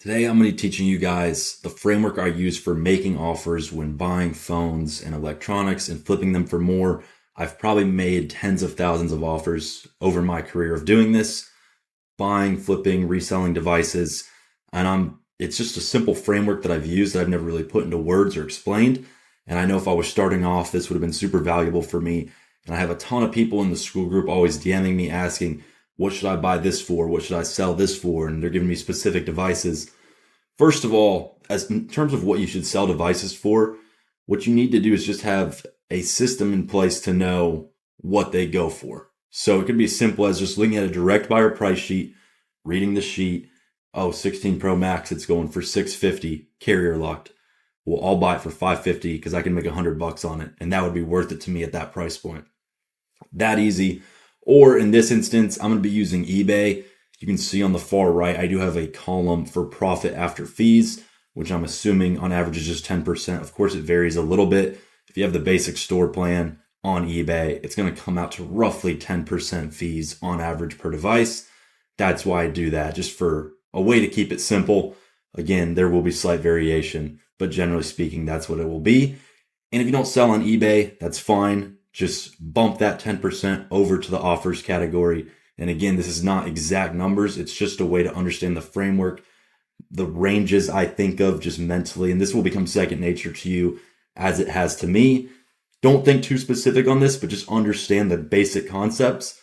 Today, I'm going to be teaching you guys the framework I use for making offers when buying phones and electronics and flipping them for more. I've probably made tens of thousands of offers over my career of doing this, buying, flipping, reselling devices. It's just a simple framework that I've used that I've never really put into words or explained. And I know if I was starting off, this would have been super valuable for me. And I have a ton of people in the school group always DMing me asking, what should I buy this for? What should I sell this for? And they're giving me specific devices. First of all, as in terms of what you should sell devices for, what you need to do is just have a system in place to know what they go for. So it can be as simple as just looking at a direct buyer price sheet, reading the sheet. Oh, 16 Pro Max, it's going for $650, carrier locked. Well, I'll buy it for $550 because I can make $100 on it, and that would be worth it to me at that price point. That easy. Or in this instance, I'm going to be using eBay. You can see on the far right, I do have a column for profit after fees, which I'm assuming on average is just 10%. Of course, it varies a little bit. If you have the basic store plan on eBay, it's going to come out to roughly 10% fees on average per device. That's why I do that, just for a way to keep it simple. Again, there will be slight variation, but generally speaking, that's what it will be. And if you don't sell on eBay, that's fine. Just bump that 10% over to the offers category. And again, this is not exact numbers. It's just a way to understand the framework, the ranges I think of just mentally. And this will become second nature to you as it has to me. Don't think too specific on this, but just understand the basic concepts,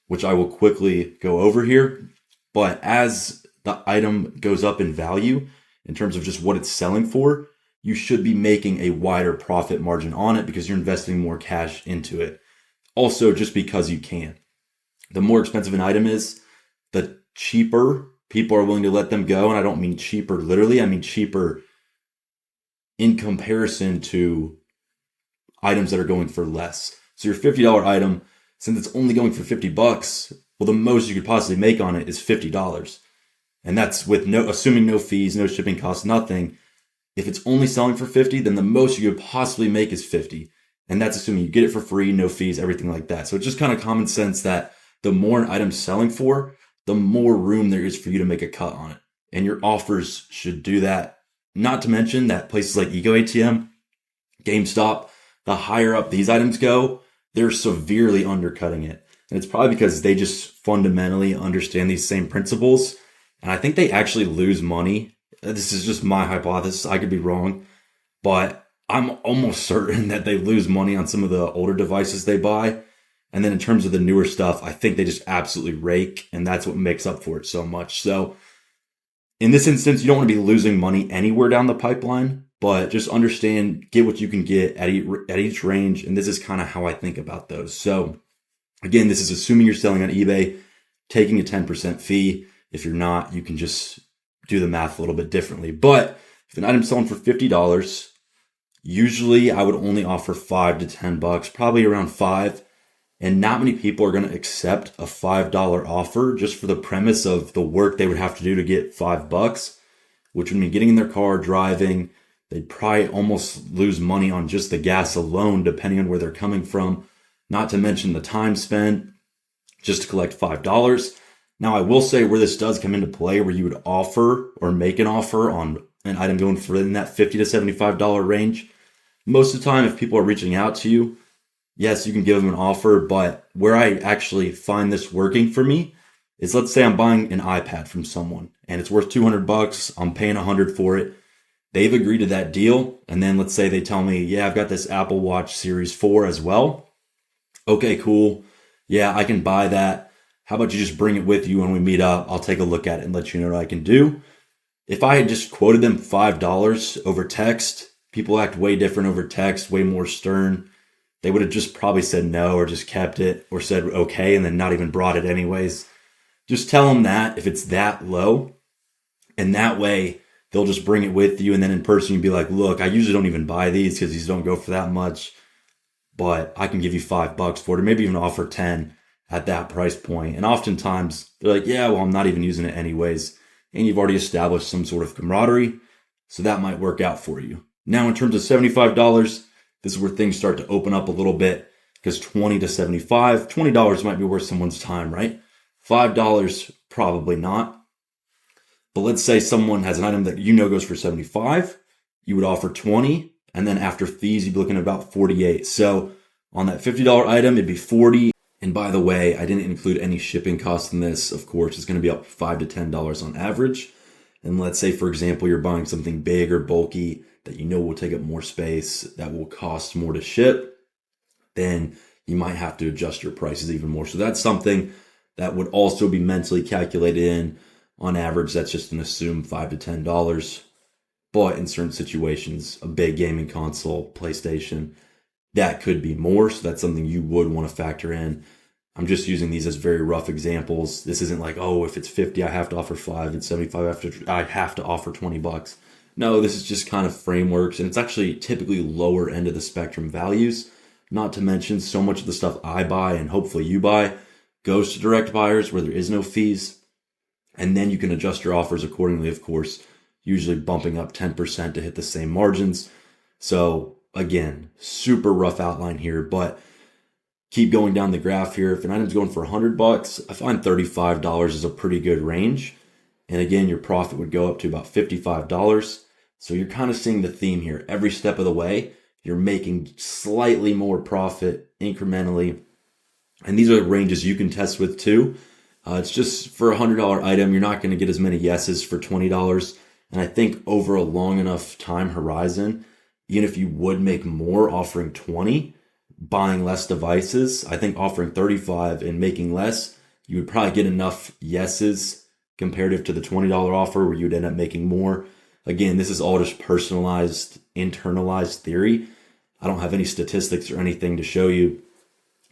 which I will quickly go over here. But as the item goes up in value, in terms of just what it's selling for, you should be making a wider profit margin on it because you're investing more cash into it. Also, just because you can. The more expensive an item is, the cheaper people are willing to let them go. And I don't mean cheaper literally, I mean cheaper in comparison to items that are going for less. So your $50 item, since it's only going for $50, well, the most you could possibly make on it is $50. And that's with assuming no fees, no shipping costs, nothing. If it's only selling for $50, then the most you could possibly make is $50. And that's assuming you get it for free, no fees, everything like that. So it's just kind of common sense that the more an item's selling for, the more room there is for you to make a cut on it. And your offers should do that. Not to mention that places like EcoATM, GameStop, the higher up these items go, they're severely undercutting it. And it's probably because they just fundamentally understand these same principles. And I think they actually lose money. This is just my hypothesis. I could be wrong. But I'm almost certain that they lose money on some of the older devices they buy. And then in terms of the newer stuff, I think they just absolutely rake, and that's what makes up for it so much. So in this instance, you don't want to be losing money anywhere down the pipeline, but just understand, get what you can get at each range. And this is kind of how I think about those. So again, this is assuming you're selling on eBay, taking a 10% fee. If you're not, you can just do the math a little bit differently. But if an item's selling for $50, usually I would only offer $5 to $10, probably around $5. And not many people are going to accept a $5 offer just for the premise of the work they would have to do to get $5, which would mean getting in their car, driving. They'd probably almost lose money on just the gas alone, depending on where they're coming from. Not to mention the time spent just to collect $5. Now, I will say where this does come into play, where you would offer or make an offer on an item going for in that $50 to $75 range. Most of the time, if people are reaching out to you, yes, you can give them an offer, but where I actually find this working for me is, let's say I'm buying an iPad from someone and it's worth $200. I'm paying $100 for it. They've agreed to that deal. And then let's say they tell me, yeah, I've got this Apple Watch Series 4 as well. Okay, cool. Yeah, I can buy that. How about you just bring it with you when we meet up? I'll take a look at it and let you know what I can do. If I had just quoted them $5 over text, people act way different over text, way more stern. They would have just probably said no or just kept it or said okay and then not even brought it anyways. Just tell them that if it's that low, and that way they'll just bring it with you, and then in person you'd be like, look, I usually don't even buy these because these don't go for that much, but I can give you $5 for it, or maybe even offer 10 at that price point. And oftentimes they're like, yeah, well, I'm not even using it anyways. And you've already established some sort of camaraderie, so that might work out for you. Now, in terms of $75, this is where things start to open up a little bit, because $20 to $75, $20 might be worth someone's time, right? $5, probably not. But let's say someone has an item that you know goes for 75, you would offer 20, and then after fees, you'd be looking at about 48. So on that $50 item, it'd be 40. And by the way, I didn't include any shipping costs in this. Of course, it's going to be up $5 to $10 on average. And let's say, for example, you're buying something big or bulky that you know will take up more space, that will cost more to ship, then you might have to adjust your prices even more. So that's something that would also be mentally calculated in. On average, that's just an assumed $5 to $10. But in certain situations, a big gaming console, PlayStation, that could be more. So that's something you would want to factor in. I'm just using these as very rough examples. This isn't like, oh, if it's 50, I have to offer 5, and 75, I have to offer $20. No, this is just kind of frameworks, and it's actually typically lower end of the spectrum values. Not to mention, so much of the stuff I buy and hopefully you buy goes to direct buyers where there is no fees. And then you can adjust your offers accordingly, of course, usually bumping up 10% to hit the same margins. So again, super rough outline here, but keep going down the graph here. If an item's going for $100, I find $35 is a pretty good range. And again, your profit would go up to about $55. So you're kind of seeing the theme here. Every step of the way, you're making slightly more profit incrementally. And these are ranges you can test with too. It's just for a $100 item, you're not going to get as many yeses for $20. And I think over a long enough time horizon, even if you would make more offering 20, buying less devices, I think offering 35 and making less, you would probably get enough yeses comparative to the $20 offer where you'd end up making more. Again, this is all just personalized, internalized theory. I don't have any statistics or anything to show you.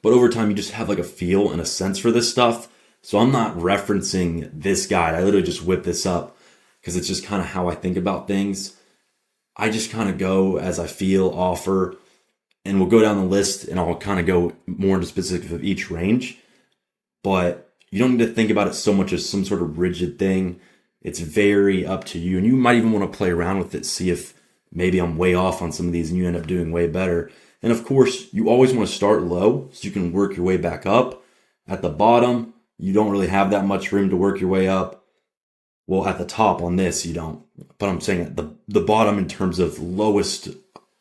But over time, you just have like a feel and a sense for this stuff. So I'm not referencing this guide. I literally just whip this up because it's just kind of how I think about things. I just kind of go as I feel, offer, and we'll go down the list and I'll kind of go more into specifics of each range. But you don't need to think about it so much as some sort of rigid thing. It's very up to you. And you might even want to play around with it, see if maybe I'm way off on some of these and you end up doing way better. And of course, you always want to start low so you can work your way back up. At the bottom, you don't really have that much room to work your way up. Well, at the top on this, you don't. But I'm saying at the bottom in terms of lowest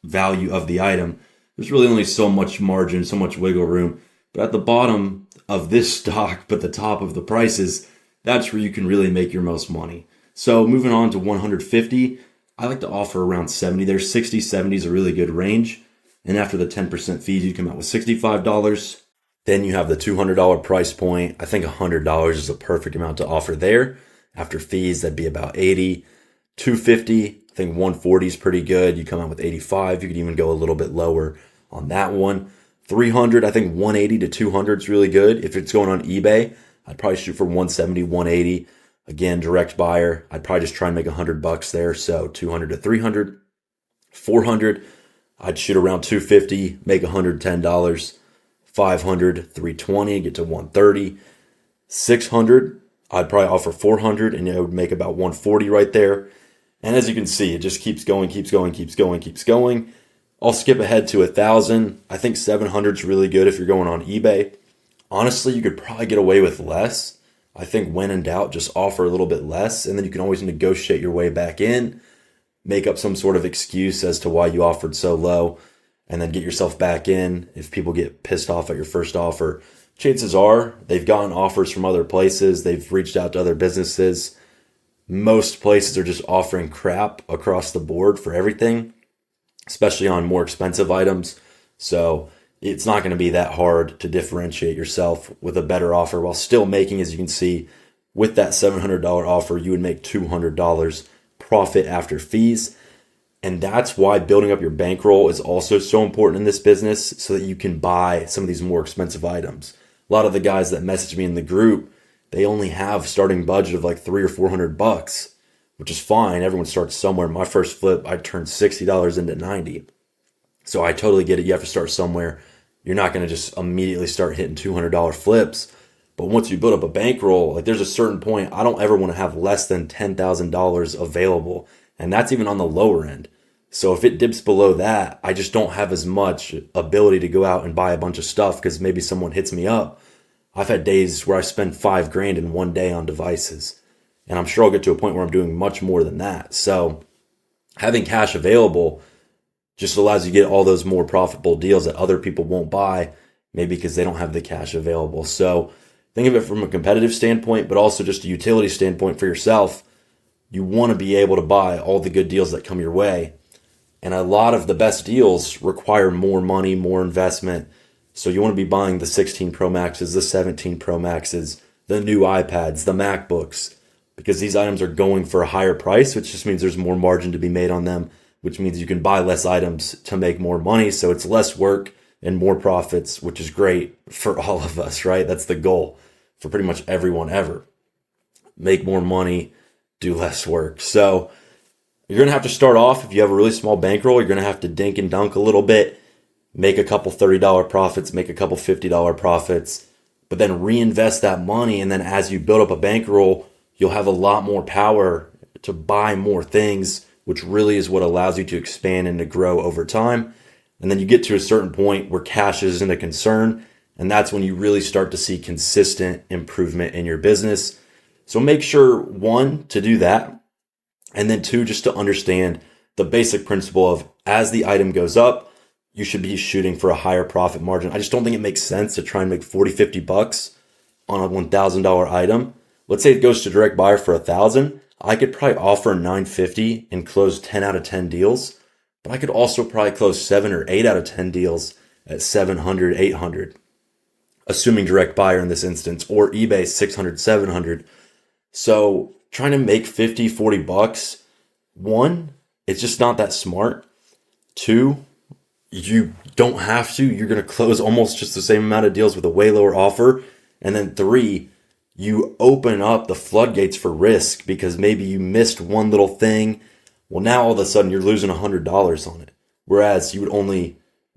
value of the item, there's really only so much margin, so much wiggle room. But at the bottom of this stock, but the top of the prices, that's where you can really make your most money. So moving on to 150, I like to offer around 70 there. 60, 70 is a really good range. And after the 10% fees, you come out with $65. Then you have the $200 price point. I think $100 is a perfect amount to offer there. After fees, that'd be about 80. 250, I think 140 is pretty good. You come out with 85. You could even go a little bit lower on that one. 300, I think 180 to 200 is really good. If it's going on eBay, I'd probably shoot for 170, 180. Again, direct buyer, I'd probably just try and make $100 there. So 200 to 300. 400, I'd shoot around 250, make $110. 500, 320, get to 130. 600, I'd probably offer 400 and it would make about 140 right there. And as you can see, it just keeps going, keeps going, keeps going, keeps going. I'll skip ahead to 1,000. I think 700 is really good if you're going on eBay. Honestly, you could probably get away with less. I think when in doubt, just offer a little bit less, and then you can always negotiate your way back in, make up some sort of excuse as to why you offered so low, and then get yourself back in. If people get pissed off at your first offer, chances are they've gotten offers from other places. They've reached out to other businesses. Most places are just offering crap across the board for everything, especially on more expensive items. So it's not going to be that hard to differentiate yourself with a better offer while still making, as you can see, with that $700 offer, you would make $200 profit after fees. And that's why building up your bankroll is also so important in this business, so that you can buy some of these more expensive items. A lot of the guys that message me in the group, they only have starting budget of like $300 or $400, which is fine. Everyone starts somewhere. My first flip, I turned $60 into $90. So I totally get it. You have to start somewhere. You're not going to just immediately start hitting $200 flips. But once you build up a bankroll, like there's a certain point, I don't ever want to have less than $10,000 available. And that's even on the lower end. So if it dips below that, I just don't have as much ability to go out and buy a bunch of stuff because maybe someone hits me up. I've had days where I spend $5,000 in one day on devices. And I'm sure I'll get to a point where I'm doing much more than that. So having cash available just allows you to get all those more profitable deals that other people won't buy, maybe because they don't have the cash available. So think of it from a competitive standpoint, but also just a utility standpoint for yourself. You want to be able to buy all the good deals that come your way. And a lot of the best deals require more money, more investment. So you want to be buying the 16 Pro Maxes, the 17 Pro Maxes, the new iPads, the MacBooks, because these items are going for a higher price, which just means there's more margin to be made on them, which means you can buy less items to make more money. So it's less work and more profits, which is great for all of us, right? That's the goal for pretty much everyone ever. Make more money, do less work. So you're going to have to start off, if you have a really small bankroll, you're going to have to dink and dunk a little bit, make a couple $30 profits, make a couple $50 profits, but then reinvest that money. And then as you build up a bankroll, you'll have a lot more power to buy more things, which really is what allows you to expand and to grow over time. And then you get to a certain point where cash isn't a concern. And that's when you really start to see consistent improvement in your business. So make sure, one, to do that. And then two, just to understand the basic principle of as the item goes up, you should be shooting for a higher profit margin. I just don't think it makes sense to try and make 40, 50 bucks on a $1,000 item. Let's say it goes to direct buyer for $1,000. I could probably offer $950 and close 10 out of 10 deals, but I could also probably close 7 or 8 out of 10 deals at 700, 800, assuming direct buyer in this instance, or eBay 600, 700. So trying to make 50, 40 bucks, one, it's just not that smart. Two, you don't have to. You're going to close almost just the same amount of deals with a way lower offer. And then three, you open up the floodgates for risk because maybe you missed one little thing. Well, now all of a sudden you're losing $100 on it. Whereas you would only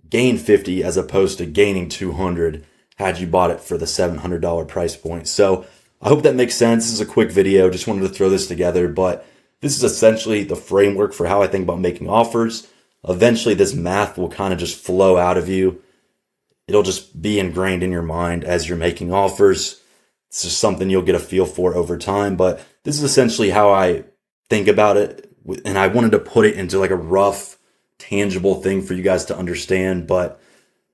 gain 50 as opposed to gaining 200 had you bought it for the $700 price point. So I hope that makes sense. This is a quick video. Just wanted to throw this together, but this is essentially the framework for how I think about making offers. Eventually this math will kind of just flow out of you. It'll just be ingrained in your mind as you're making offers. It's just something you'll get a feel for over time, but this is essentially how I think about it. And I wanted to put it into like a rough, tangible thing for you guys to understand. But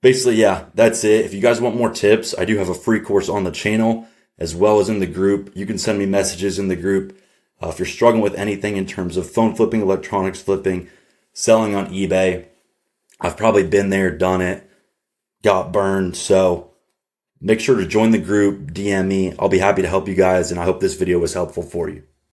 basically, yeah, that's it. If you guys want more tips, I do have a free course on the channel as well as in the group. You can send me messages in the group. If you're struggling with anything in terms of phone flipping, electronics flipping, selling on eBay, I've probably been there, done it, got burned. So make sure to join the group, DM me. I'll be happy to help you guys, and I hope this video was helpful for you.